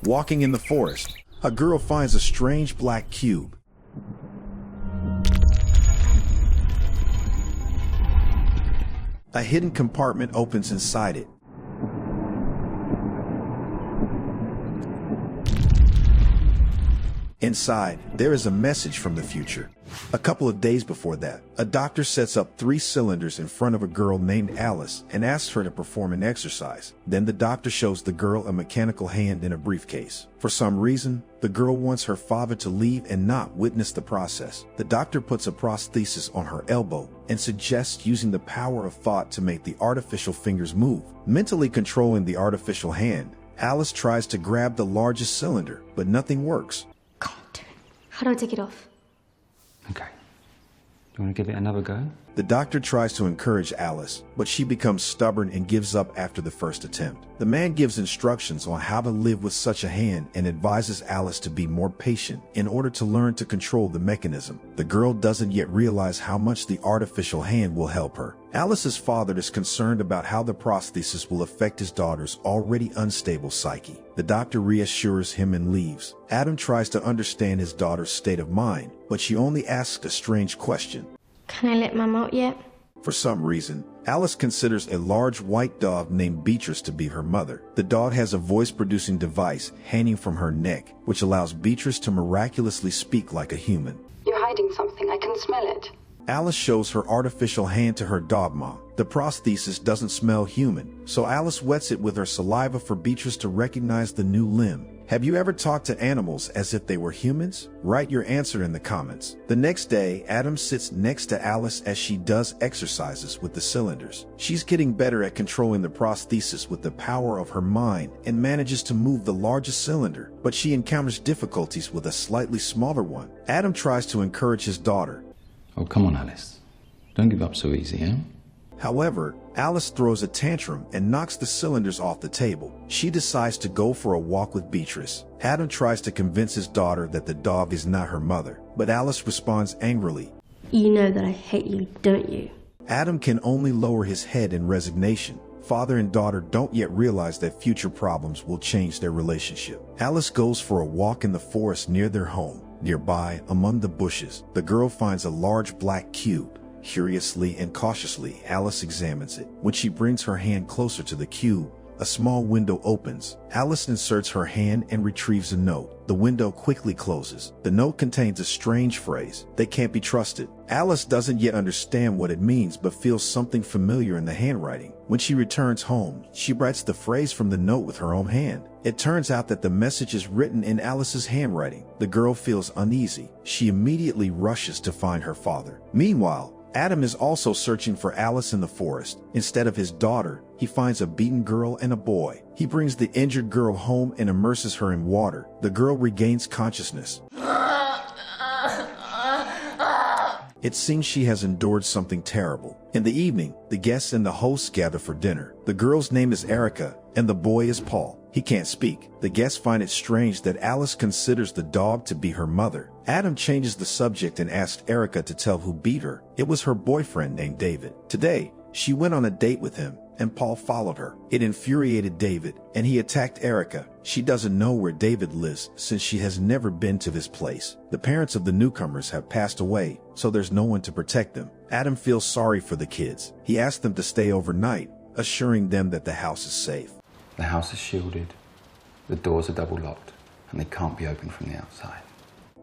Walking in the forest, a girl finds a strange black cube. A hidden compartment opens inside it. Inside, there is a message from the future. A couple of days before that, a doctor sets up 3 cylinders in front of a girl named Alice and asks her to perform an exercise. Then the doctor shows the girl a mechanical hand in a briefcase. For some reason, the girl wants her father to leave and not witness the process. The doctor puts a prosthesis on her elbow and suggests using the power of thought to make the artificial fingers move. Mentally controlling the artificial hand, Alice tries to grab the largest cylinder, but nothing works. How do I take it off? Okay. You want to give it another go? The doctor tries to encourage Alice, but she becomes stubborn and gives up after the first attempt. The man gives instructions on how to live with such a hand and advises Alice to be more patient in order to learn to control the mechanism. The girl doesn't yet realize how much the artificial hand will help her. Alice's father is concerned about how the prosthesis will affect his daughter's already unstable psyche. The doctor reassures him and leaves. Adam tries to understand his daughter's state of mind, but she only asks a strange question. Can I let Mum out yet? For some reason, Alice considers a large white dog named Beatrice to be her mother. The dog has a voice-producing device hanging from her neck, which allows Beatrice to miraculously speak like a human. You're hiding something. I can smell it. Alice shows her artificial hand to her dog mom. The prosthesis doesn't smell human, so Alice wets it with her saliva for Beatrice to recognize the new limb. Have you ever talked to animals as if they were humans? Write your answer in the comments. The next day, Adam sits next to Alice as she does exercises with the cylinders. She's getting better at controlling the prosthesis with the power of her mind and manages to move the largest cylinder, but she encounters difficulties with a slightly smaller one. Adam tries to encourage his daughter. Oh, come on, Alice. Don't give up so easy, eh? However, Alice throws a tantrum and knocks the cylinders off the table. She decides to go for a walk with Beatrice. Adam tries to convince his daughter that the dog is not her mother, but Alice responds angrily. You know that I hate you, don't you? Adam can only lower his head in resignation. Father and daughter don't yet realize that future problems will change their relationship. Alice goes for a walk in the forest near their home. Nearby, among the bushes, the girl finds a large black cube. Curiously and cautiously, Alice examines it. When she brings her hand closer to the cube, a small window opens. Alice inserts her hand and retrieves a note. The window quickly closes. The note contains a strange phrase, "They can't be trusted." Alice doesn't yet understand what it means, but feels something familiar in the handwriting. When she returns home, she writes the phrase from the note with her own hand. It turns out that the message is written in Alice's handwriting. The girl feels uneasy. She immediately rushes to find her father. Meanwhile, Adam is also searching for Alice in the forest. Instead of his daughter, he finds a beaten girl and a boy. He brings the injured girl home and immerses her in water. The girl regains consciousness. It seems she has endured something terrible. In the evening, the guests and the hosts gather for dinner. The girl's name is Erica, and the boy is Paul. He can't speak. The guests find it strange that Alice considers the dog to be her mother. Adam changes the subject and asks Erica to tell who beat her. It was her boyfriend named David. Today, she went on a date with him, and Paul followed her. It infuriated David, and he attacked Erica. She doesn't know where David lives since she has never been to this place. The parents of the newcomers have passed away, so there's no one to protect them. Adam feels sorry for the kids. He asks them to stay overnight, assuring them that the house is safe. The house is shielded, the doors are double locked, and they can't be opened from the outside.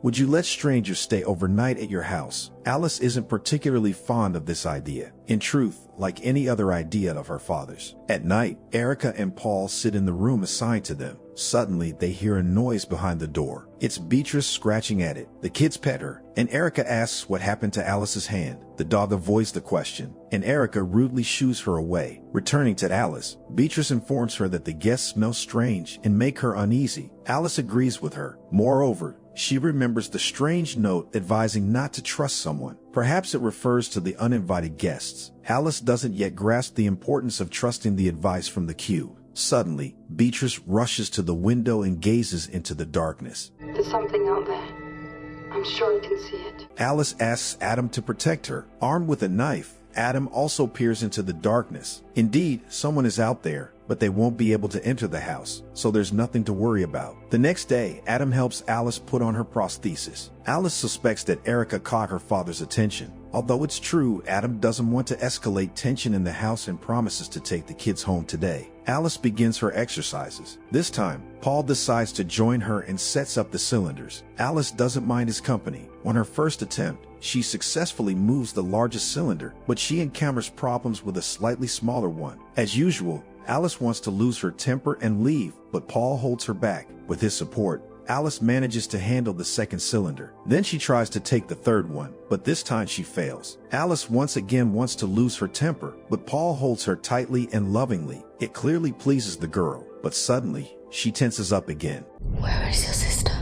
Would you let strangers stay overnight at your house? Alice isn't particularly fond of this idea. In truth, like any other idea of her father's. At night, Erica and Paul sit in the room assigned to them. Suddenly, they hear a noise behind the door. It's Beatrice scratching at it. The kids pet her, and Erica asks what happened to Alice's hand. The dog avoids the question, and Erica rudely shoos her away. Returning to Alice, Beatrice informs her that the guests smell strange and make her uneasy. Alice agrees with her. Moreover, she remembers the strange note advising not to trust someone. Perhaps it refers to the uninvited guests. Alice doesn't yet grasp the importance of trusting the advice from the cube. Suddenly, Beatrice rushes to the window and gazes into the darkness. There's something out there. I'm sure I can see it. Alice asks Adam to protect her. Armed with a knife, Adam also peers into the darkness. Indeed, someone is out there, but they won't be able to enter the house, so there's nothing to worry about. The next day, Adam helps Alice put on her prosthesis. Alice suspects that Erica caught her father's attention. Although it's true, Adam doesn't want to escalate tension in the house and promises to take the kids home today. Alice begins her exercises. This time, Paul decides to join her and sets up the cylinders. Alice doesn't mind his company. On her first attempt, she successfully moves the largest cylinder, but she encounters problems with a slightly smaller one. As usual, Alice wants to lose her temper and leave, but Paul holds her back. With his support, Alice manages to handle the second cylinder. Then she tries to take the third one, but this time she fails. Alice once again wants to lose her temper, but Paul holds her tightly and lovingly. It clearly pleases the girl, but suddenly, she tenses up again. Where is your sister?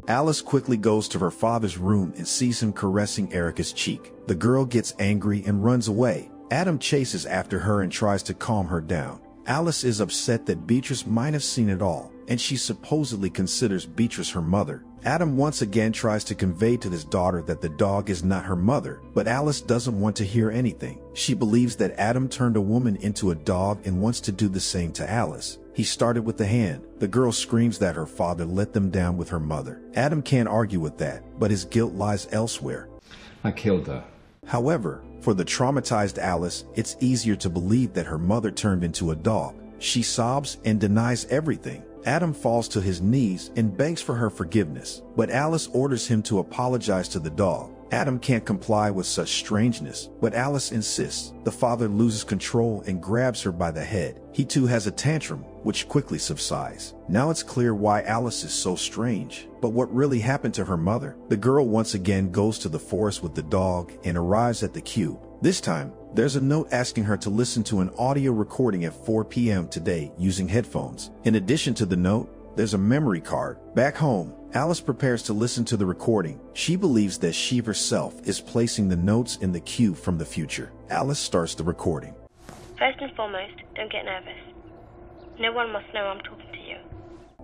Alice quickly goes to her father's room and sees him caressing Erica's cheek. The girl gets angry and runs away. Adam chases after her and tries to calm her down. Alice is upset that Beatrice might have seen it all, and she supposedly considers Beatrice her mother. Adam once again tries to convey to his daughter that the dog is not her mother, but Alice doesn't want to hear anything. She believes that Adam turned a woman into a dog and wants to do the same to Alice. He started with the hand. The girl screams that her father let them down with her mother. Adam can't argue with that, but his guilt lies elsewhere. I killed her. However, for the traumatized Alice, it's easier to believe that her mother turned into a dog. She sobs and denies everything. Adam falls to his knees and begs for her forgiveness, but Alice orders him to apologize to the dog. Adam can't comply with such strangeness, but Alice insists. The father loses control and grabs her by the head. He too has a tantrum, which quickly subsides. Now it's clear why Alice is so strange. But what really happened to her mother? The girl once again goes to the forest with the dog and arrives at the cube. This time, there's a note asking her to listen to an audio recording at 4 p.m. today using headphones. In addition to the note, there's a memory card. Back home, Alice prepares to listen to the recording. She believes that she herself is placing the notes in the cube from the future. Alice starts the recording. First and foremost, don't get nervous. No one must know I'm talking to you.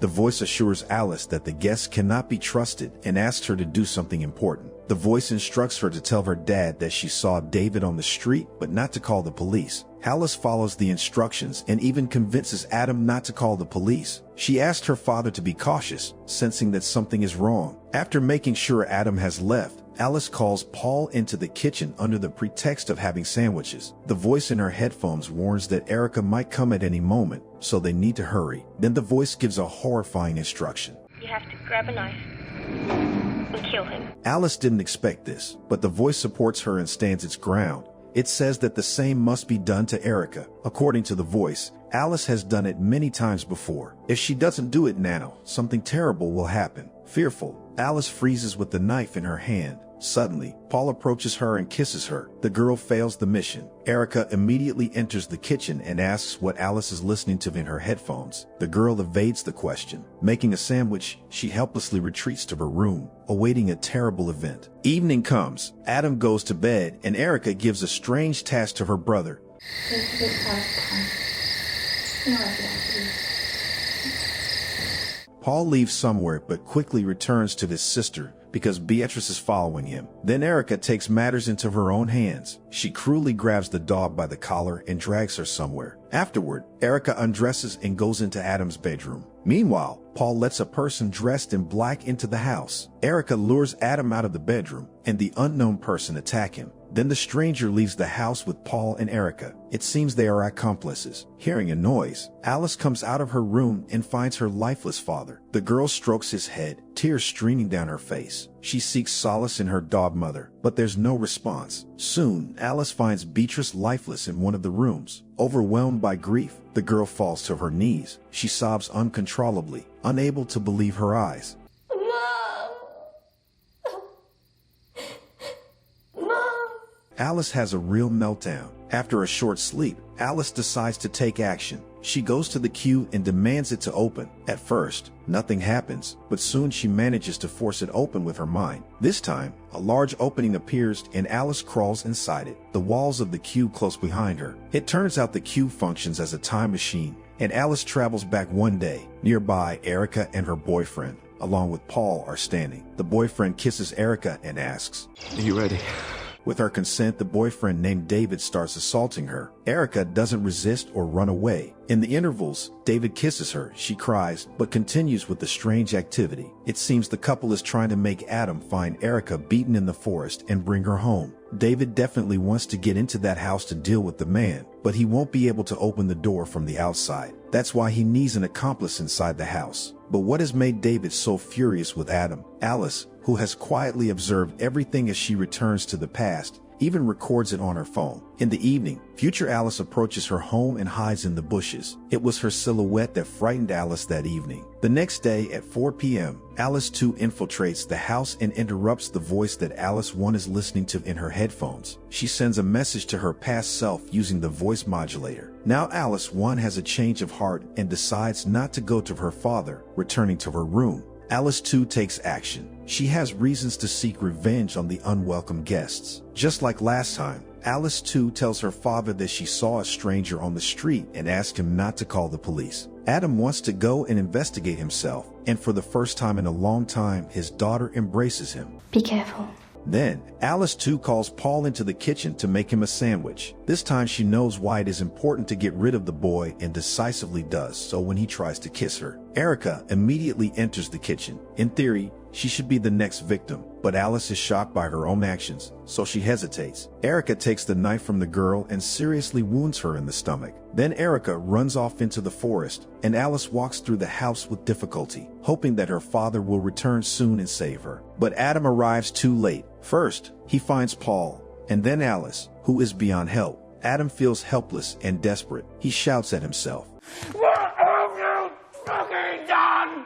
The voice assures Alice that the guest cannot be trusted and asks her to do something important. The voice instructs her to tell her dad that she saw David on the street, but not to call the police. Alice follows the instructions and even convinces Adam not to call the police. She asked her father to be cautious, sensing that something is wrong. After making sure Adam has left, Alice calls Paul into the kitchen under the pretext of having sandwiches. The voice in her headphones warns that Erica might come at any moment, so they need to hurry. Then the voice gives a horrifying instruction. You have to grab a knife and kill him. Alice didn't expect this, but the voice supports her and stands its ground. It says that the same must be done to Erica. According to the voice, Alice has done it many times before. If she doesn't do it now, something terrible will happen. Fearful, Alice freezes with the knife in her hand. Suddenly, Paul approaches her and kisses her. The girl fails the mission. Erica immediately enters the kitchen and asks what Alice is listening to in her headphones. The girl evades the question. Making a sandwich, she helplessly retreats to her room, awaiting a terrible event. Evening comes. Adam goes to bed, and Erica gives a strange task to her brother. Paul leaves somewhere but quickly returns to his sister because Beatrice is following him. Then Erica takes matters into her own hands. She cruelly grabs the dog by the collar and drags her somewhere. Afterward, Erica undresses and goes into Adam's bedroom. Meanwhile, Paul lets a person dressed in black into the house. Erica lures Adam out of the bedroom, and the unknown person attack him. Then the stranger leaves the house with Paul and Erica. It seems they are accomplices. Hearing a noise, Alice comes out of her room and finds her lifeless father. The girl strokes his head, tears streaming down her face. She seeks solace in her dog mother, but there's no response. Soon, Alice finds Beatrice lifeless in one of the rooms. Overwhelmed by grief, the girl falls to her knees. She sobs uncontrollably, unable to believe her eyes. Alice has a real meltdown. After a short sleep, Alice decides to take action. She goes to the queue and demands it to open. At first, nothing happens, but soon she manages to force it open with her mind. This time, a large opening appears and Alice crawls inside it. The walls of the queue close behind her. It turns out the queue functions as a time machine, and Alice travels back one day. Nearby, Erica and her boyfriend, along with Paul, are standing. The boyfriend kisses Erica and asks, Are you ready? With her consent, the boyfriend named David starts assaulting her. Erica doesn't resist or run away. In the intervals, David kisses her. She cries, but continues with the strange activity. It seems the couple is trying to make Adam find Erica beaten in the forest and bring her home. David definitely wants to get into that house to deal with the man, but he won't be able to open the door from the outside. That's why he needs an accomplice inside the house. But what has made David so furious with Adam? Alice, who has quietly observed everything as she returns to the past, even records it on her phone. In the evening, future Alice approaches her home and hides in the bushes. It was her silhouette that frightened Alice that evening. The next day at 4 p.m., Alice 2 infiltrates the house and interrupts the voice that Alice 1 is listening to in her headphones. She sends a message to her past self using the voice modulator. Now Alice 1 has a change of heart and decides not to go to her father, returning to her room. Alice 2 takes action. She has reasons to seek revenge on the unwelcome guests. Just like last time, Alice 2 tells her father that she saw a stranger on the street and asks him not to call the police. Adam wants to go and investigate himself, and for the first time in a long time, his daughter embraces him. Be careful. Then, Alice 2 calls Paul into the kitchen to make him a sandwich. This time she knows why it is important to get rid of the boy and decisively does so when he tries to kiss her. Erica immediately enters the kitchen. In theory, she should be the next victim, but Alice is shocked by her own actions, so she hesitates. Erica takes the knife from the girl and seriously wounds her in the stomach. Then Erica runs off into the forest, and Alice walks through the house with difficulty, hoping that her father will return soon and save her. But Adam arrives too late. First, he finds Paul, and then Alice, who is beyond help. Adam feels helpless and desperate. He shouts at himself. What have you fucking done?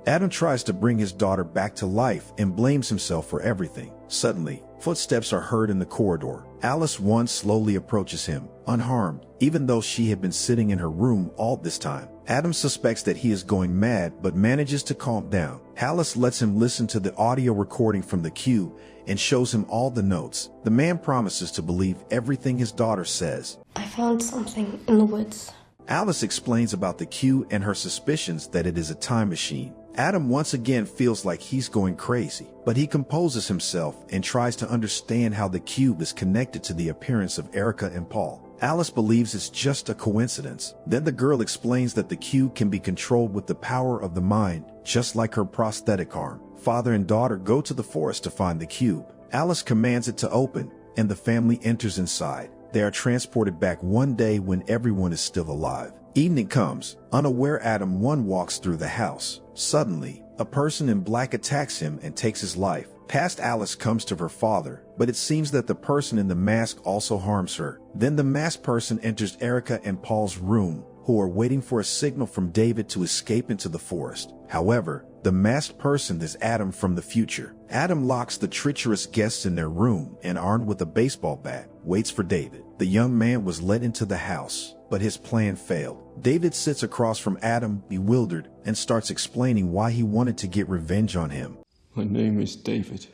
Adam tries to bring his daughter back to life and blames himself for everything. Suddenly, footsteps are heard in the corridor. Alice 1 slowly approaches him, unharmed, even though she had been sitting in her room all this time. Adam suspects that he is going mad, but manages to calm down. Alice lets him listen to the audio recording from the queue and shows him all the notes. The man promises to believe everything his daughter says. I found something in the woods. Alice explains about the queue and her suspicions that it is a time machine. Adam once again feels like he's going crazy, but he composes himself and tries to understand how the cube is connected to the appearance of Erica and Paul. Alice believes it's just a coincidence. Then the girl explains that the cube can be controlled with the power of the mind, just like her prosthetic arm. Father and daughter go to the forest to find the cube. Alice commands it to open, and the family enters inside. They are transported back one day when everyone is still alive. Evening comes. Unaware, Adam 1 walks through the house. Suddenly, a person in black attacks him and takes his life. Past Alice comes to her father, but it seems that the person in the mask also harms her. Then the masked person enters Erica and Paul's room, who are waiting for a signal from David to escape into the forest. However, the masked person is Adam from the future. Adam locks the treacherous guests in their room and, armed with a baseball bat, waits for David. The young man was let into the house, but his plan failed. David sits across from Adam, bewildered, and starts explaining why he wanted to get revenge on him. My name is David,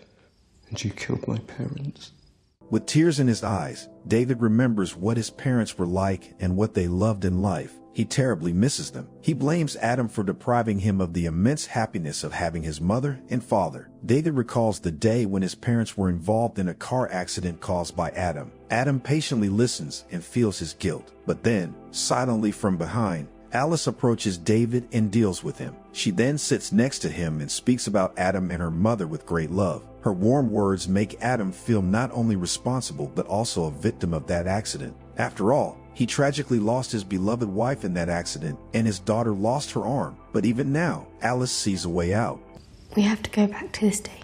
and you killed my parents. With tears in his eyes, David remembers what his parents were like and what they loved in life. He terribly misses them. He blames Adam for depriving him of the immense happiness of having his mother and father. David recalls the day when his parents were involved in a car accident caused by Adam. Adam patiently listens and feels his guilt. But then, silently from behind, Alice approaches David and deals with him. She then sits next to him and speaks about Adam and her mother with great love. Her warm words make Adam feel not only responsible but also a victim of that accident. After all, he tragically lost his beloved wife in that accident, and his daughter lost her arm. But even now, Alice sees a way out. We have to go back to this day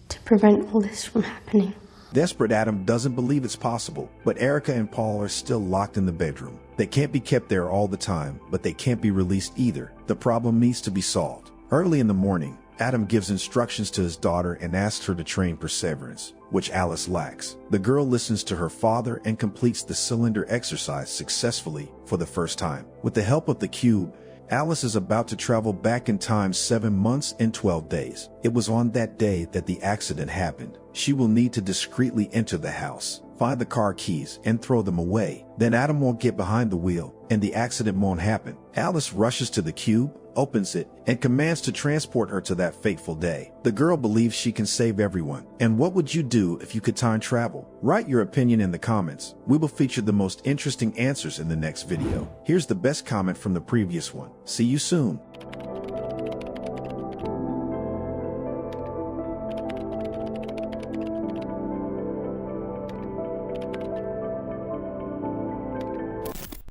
to prevent all this from happening. Desperate, Adam doesn't believe it's possible, but Erica and Paul are still locked in the bedroom. They can't be kept there all the time, but they can't be released either. The problem needs to be solved. Early in the morning, Adam gives instructions to his daughter and asks her to train perseverance, which Alice lacks. The girl listens to her father and completes the cylinder exercise successfully for the first time. With the help of the cube, Alice is about to travel back in time 7 months and 12 days. It was on that day that the accident happened. She will need to discreetly enter the house, find the car keys, and throw them away. Then Adam won't get behind the wheel, and the accident won't happen. Alice rushes to the cube, opens it, and commands to transport her to that fateful day. The girl believes she can save everyone. And what would you do if you could time travel? Write your opinion in the comments. We will feature the most interesting answers in the next video. Here's the best comment from the previous one. See you soon.